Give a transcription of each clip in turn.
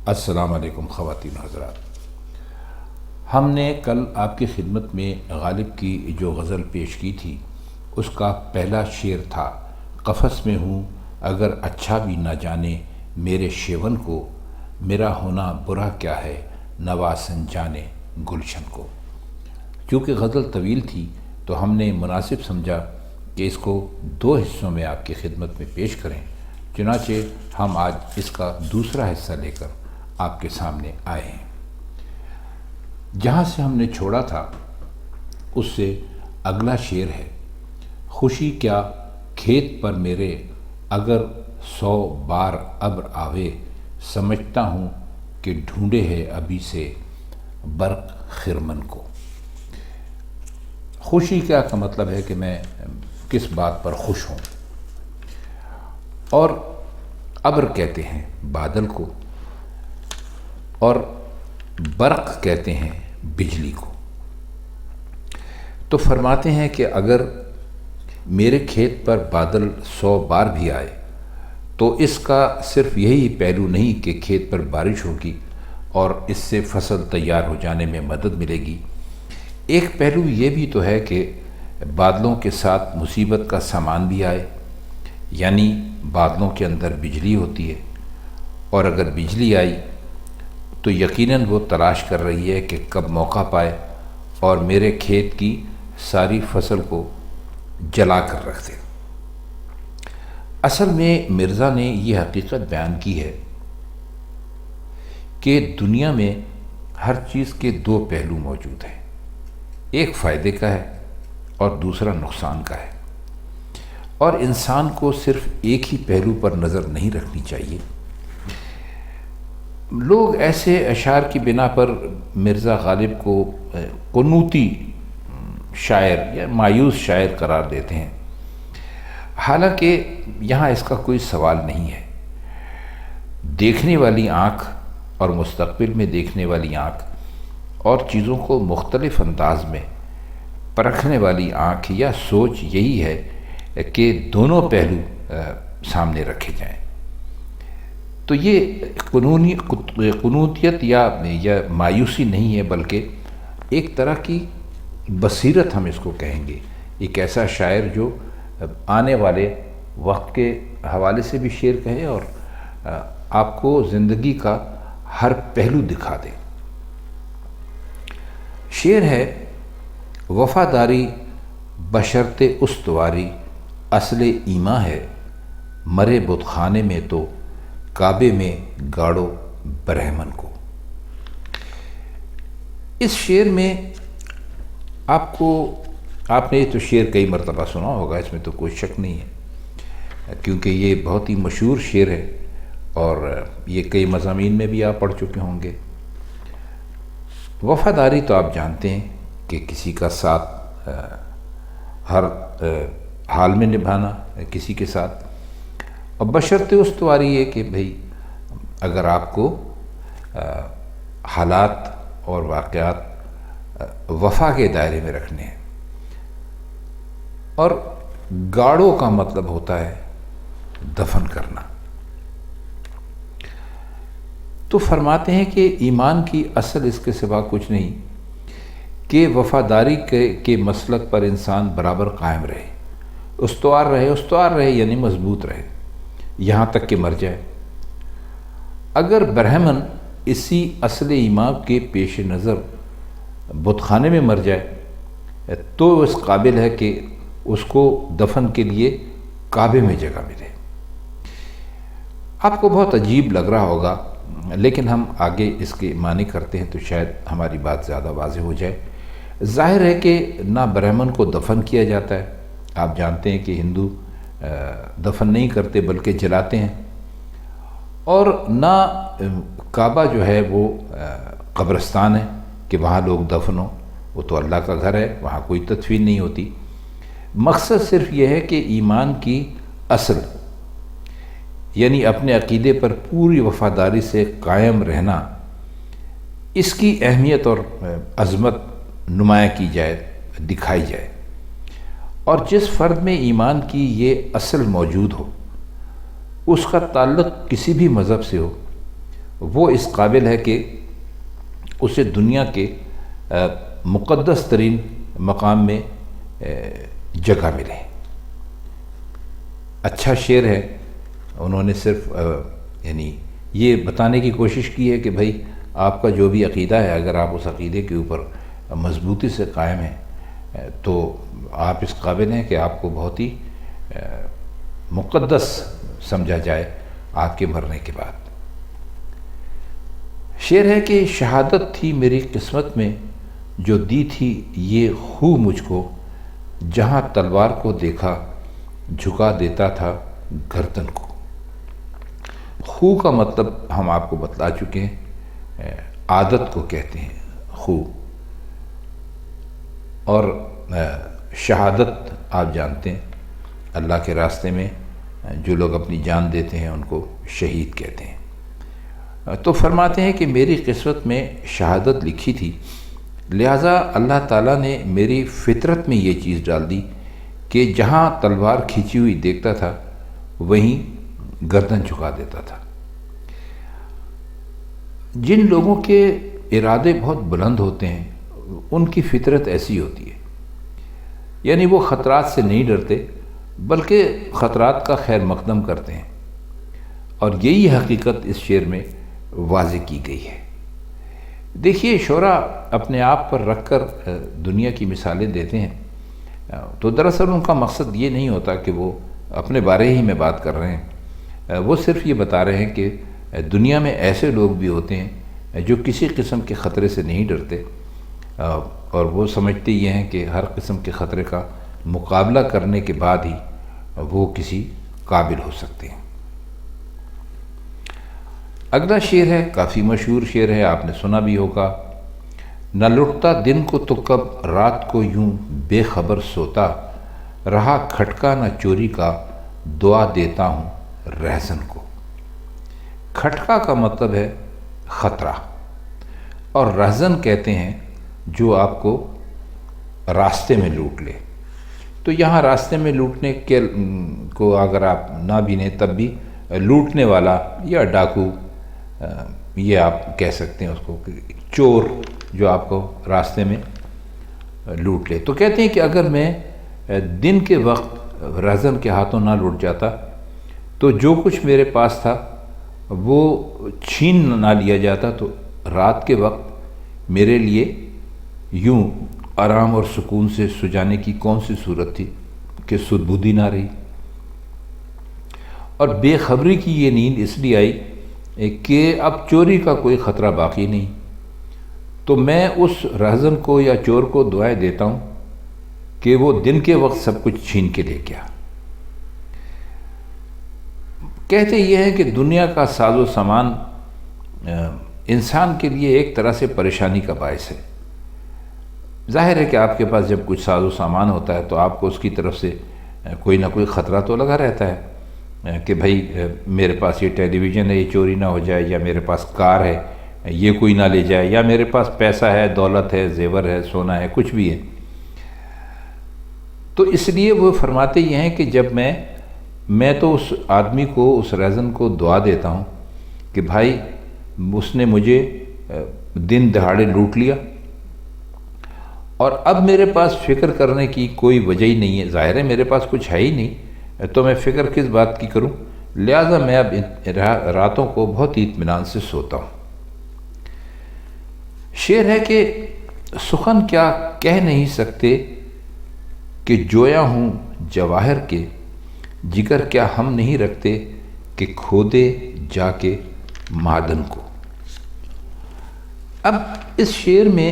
السلام علیکم خواتین حضرات۔ ہم نے کل آپ کی خدمت میں غالب کی جو غزل پیش کی تھی اس کا پہلا شعر تھا، قفس میں ہوں اگر اچھا بھی نہ جانے میرے شیون کو، میرا ہونا برا کیا ہے نواسن جانے گلشن کو۔ چونکہ غزل طویل تھی تو ہم نے مناسب سمجھا کہ اس کو دو حصوں میں آپ کی خدمت میں پیش کریں، چنانچہ ہم آج اس کا دوسرا حصہ لے کر آپ کے سامنے آئے ہیں۔ جہاں سے ہم نے چھوڑا تھا اس سے اگلا شعر ہے، خوشی کیا کھیت پر میرے اگر 100 بار ابر آوے، سمجھتا ہوں کہ ڈھونڈے ہے ابھی سے برق خرمن کو۔ خوشی کیا کا مطلب ہے کہ میں کس بات پر خوش ہوں، اور ابر کہتے ہیں بادل کو، اور برق کہتے ہیں بجلی کو۔ تو فرماتے ہیں کہ اگر میرے کھیت پر بادل 100 بار بھی آئے تو اس کا صرف یہی پہلو نہیں کہ کھیت پر بارش ہوگی اور اس سے فصل تیار ہو جانے میں مدد ملے گی، ایک پہلو یہ بھی تو ہے کہ بادلوں کے ساتھ مصیبت کا سامان بھی آئے، یعنی بادلوں کے اندر بجلی ہوتی ہے، اور اگر بجلی آئی تو یقیناً وہ تلاش کر رہی ہے کہ کب موقع پائے اور میرے کھیت کی ساری فصل کو جلا کر رکھ دے۔ اصل میں مرزا نے یہ حقیقت بیان کی ہے کہ دنیا میں ہر چیز کے دو پہلو موجود ہیں، ایک فائدے کا ہے اور دوسرا نقصان کا ہے، اور انسان کو صرف ایک ہی پہلو پر نظر نہیں رکھنی چاہیے۔ لوگ ایسے اشعار کی بنا پر مرزا غالب کو قنوطی شاعر یا مایوس شاعر قرار دیتے ہیں، حالانکہ یہاں اس کا کوئی سوال نہیں ہے۔ دیکھنے والی آنکھ اور مستقبل میں دیکھنے والی آنکھ اور چیزوں کو مختلف انداز میں پرکھنے والی آنکھ یا سوچ یہی ہے کہ دونوں پہلو سامنے رکھے جائیں۔ تو یہ قنوطیت یا مایوسی نہیں ہے، بلکہ ایک طرح کی بصیرت ہم اس کو کہیں گے۔ ایک ایسا شاعر جو آنے والے وقت کے حوالے سے بھی شعر کہے اور آپ کو زندگی کا ہر پہلو دکھا دے۔ شعر ہے، وفاداری بشرط استواری اصل ایمان ہے، مرے بت خانے میں تو کعبے میں گاڑو برہمن کو۔ اس شعر میں آپ نے یہ تو شعر کئی مرتبہ سنا ہوگا، اس میں تو کوئی شک نہیں ہے، کیونکہ یہ بہت ہی مشہور شعر ہے اور یہ کئی مضامین میں بھی آپ پڑھ چکے ہوں گے۔ وفاداری تو آپ جانتے ہیں کہ کسی کا ساتھ ہر حال میں نبھانا کسی کے ساتھ، اور بشرط استواری یہ کہ بھئی اگر آپ کو حالات اور واقعات وفا کے دائرے میں رکھنے ہیں، اور گاڑو کا مطلب ہوتا ہے دفن کرنا۔ تو فرماتے ہیں کہ ایمان کی اصل اس کے سوا کچھ نہیں کہ وفاداری کے مسلک پر انسان برابر قائم رہے، استوار رہے یعنی مضبوط رہے یہاں تک کہ مر جائے۔ اگر برہمن اسی اصل ایمان کے پیش نظر بت خانے میں مر جائے تو اس قابل ہے کہ اس کو دفن کے لیے کعبے میں جگہ ملے۔ آپ کو بہت عجیب لگ رہا ہوگا، لیکن ہم آگے اس کے معنی کرتے ہیں تو شاید ہماری بات زیادہ واضح ہو جائے۔ ظاہر ہے کہ نہ برہمن کو دفن کیا جاتا ہے، آپ جانتے ہیں کہ ہندو دفن نہیں کرتے بلکہ جلاتے ہیں، اور نہ کعبہ جو ہے وہ قبرستان ہے کہ وہاں لوگ دفن ہوں، وہ تو اللہ کا گھر ہے، وہاں کوئی تدفین نہیں ہوتی۔ مقصد صرف یہ ہے کہ ایمان کی اصل یعنی اپنے عقیدے پر پوری وفاداری سے قائم رہنا، اس کی اہمیت اور عظمت نمایاں کی جائے، دکھائی جائے، اور جس فرد میں ایمان کی یہ اصل موجود ہو، اس کا تعلق کسی بھی مذہب سے ہو، وہ اس قابل ہے کہ اسے دنیا کے مقدس ترین مقام میں جگہ ملے۔ اچھا شعر ہے، انہوں نے صرف یعنی یہ بتانے کی کوشش کی ہے کہ بھائی آپ کا جو بھی عقیدہ ہے، اگر آپ اس عقیدے کے اوپر مضبوطی سے قائم ہیں تو آپ اس قابل ہیں کہ آپ کو بہت ہی مقدس سمجھا جائے آپ کے مرنے کے بعد۔ شعر ہے کہ شہادت تھی میری قسمت میں جو دی تھی یہ خو مجھ کو، جہاں تلوار کو دیکھا جھکا دیتا تھا گردن کو۔ خو کا مطلب ہم آپ کو بتلا چکے ہیں، عادت کو کہتے ہیں خو، اور شہادت آپ جانتے ہیں اللہ کے راستے میں جو لوگ اپنی جان دیتے ہیں ان کو شہید کہتے ہیں۔ تو فرماتے ہیں کہ میری قسمت میں شہادت لکھی تھی، لہٰذا اللہ تعالیٰ نے میری فطرت میں یہ چیز ڈال دی کہ جہاں تلوار کھینچی ہوئی دیکھتا تھا وہیں گردن جھکا دیتا تھا۔ جن لوگوں کے ارادے بہت بلند ہوتے ہیں ان کی فطرت ایسی ہوتی ہے، یعنی وہ خطرات سے نہیں ڈرتے بلکہ خطرات کا خیر مقدم کرتے ہیں، اور یہی حقیقت اس شعر میں واضح کی گئی ہے۔ دیکھیے شعراء اپنے آپ پر رکھ کر دنیا کی مثالیں دیتے ہیں، تو دراصل ان کا مقصد یہ نہیں ہوتا کہ وہ اپنے بارے ہی میں بات کر رہے ہیں، وہ صرف یہ بتا رہے ہیں کہ دنیا میں ایسے لوگ بھی ہوتے ہیں جو کسی قسم کے خطرے سے نہیں ڈرتے، اور وہ سمجھتے یہ ہیں کہ ہر قسم کے خطرے کا مقابلہ کرنے کے بعد ہی وہ کسی قابل ہو سکتے ہیں۔ اگلا شعر ہے، کافی مشہور شعر ہے، آپ نے سنا بھی ہوگا۔ نہ لٹتا دن کو تو کب رات کو یوں بے خبر سوتا، رہا کھٹکا نہ چوری کا دعا دیتا ہوں رہزن کو۔ کھٹکا کا مطلب ہے خطرہ، اور رہزن کہتے ہیں جو آپ کو راستے میں لوٹ لے۔ تو یہاں راستے میں لوٹنے کے کو اگر آپ نہ بینیں تب بھی لوٹنے والا یا ڈاکو، یہ آپ کہہ سکتے ہیں اس کو، چور جو آپ کو راستے میں لوٹ لے۔ تو کہتے ہیں کہ اگر میں دن کے وقت رہزن کے ہاتھوں نہ لوٹ جاتا تو جو کچھ میرے پاس تھا وہ چھین نہ لیا جاتا، تو رات کے وقت میرے لیے یوں آرام اور سکون سے سو جانے کی کون سی صورت تھی کہ سدھ بدھی نہ رہی۔ اور بے خبری کی یہ نیند اس لیے آئی کہ اب چوری کا کوئی خطرہ باقی نہیں، تو میں اس رہزن کو یا چور کو دعائیں دیتا ہوں کہ وہ دن کے وقت سب کچھ چھین کے لے گیا۔ کہتے یہ ہیں کہ دنیا کا ساز و سامان انسان کے لیے ایک طرح سے پریشانی کا باعث ہے۔ ظاہر ہے کہ آپ کے پاس جب کچھ ساز و سامان ہوتا ہے تو آپ کو اس کی طرف سے کوئی نہ کوئی خطرہ تو لگا رہتا ہے کہ بھائی میرے پاس یہ ٹیلی ویژن ہے، یہ چوری نہ ہو جائے، یا میرے پاس کار ہے یہ کوئی نہ لے جائے، یا میرے پاس پیسہ ہے، دولت ہے، زیور ہے، سونا ہے، کچھ بھی ہے۔ تو اس لیے وہ فرماتے یہ ہیں کہ جب میں تو اس آدمی کو، اس رہزن کو دعا دیتا ہوں کہ بھائی اس نے مجھے دن دہاڑے لوٹ لیا، اور اب میرے پاس فکر کرنے کی کوئی وجہ ہی نہیں ہے، ظاہر ہے میرے پاس کچھ ہے ہی نہیں، تو میں فکر کس بات کی کروں، لہٰذا میں اب راتوں کو بہت ہی اطمینان سے سوتا ہوں۔ شعر ہے کہ سخن کیا کہہ نہیں سکتے کہ جویا ہوں جواہر کے، جگر کیا ہم نہیں رکھتے کہ کھودے جا کے معدن کو۔ اب اس شعر میں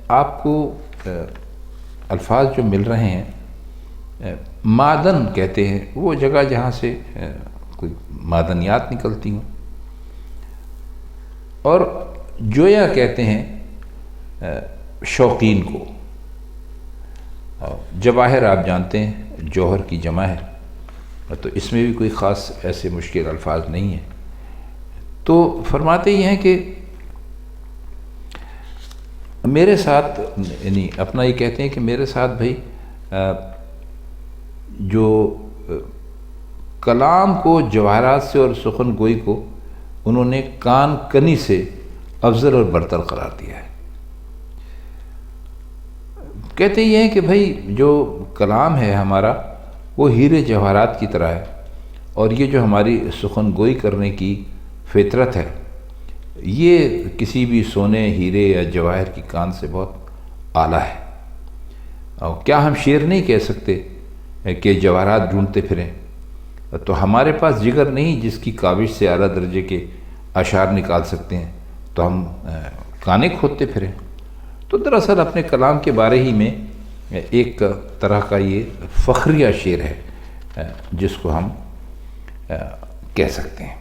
آپ کو الفاظ جو مل رہے ہیں، معدن کہتے ہیں وہ جگہ جہاں سے کوئی معدنیات نکلتی ہوں، اور جویا کہتے ہیں شوقین کو۔ جواہر آپ جانتے ہیں جوہر کی جمع ہے، تو اس میں بھی کوئی خاص ایسے مشکل الفاظ نہیں ہیں۔ تو فرماتے یہ ہیں کہ میرے ساتھ، یعنی اپنا یہ کہتے ہیں کہ میرے ساتھ بھائی جو کلام کو جواہرات سے اور سخن گوئی کو انہوں نے کان کنی سے افضل اور برتر قرار دیا ہے۔ کہتے یہ ہیں کہ بھائی جو کلام ہے ہمارا وہ ہیرے جواہرات کی طرح ہے، اور یہ جو ہماری سخن گوئی کرنے کی فطرت ہے یہ کسی بھی سونے، ہیرے یا جواہر کی کان سے بہت اعلیٰ ہے۔ اور کیا ہم شعر نہیں کہہ سکتے کہ جواہرات ڈھونڈتے پھریں؟ تو ہمارے پاس جگر نہیں جس کی کاوش سے اعلیٰ درجے کے اشعار نکال سکتے ہیں، تو ہم کانیں کھودتے پھریں؟ تو دراصل اپنے کلام کے بارے ہی میں ایک طرح کا یہ فخریہ شعر ہے جس کو ہم کہہ سکتے ہیں۔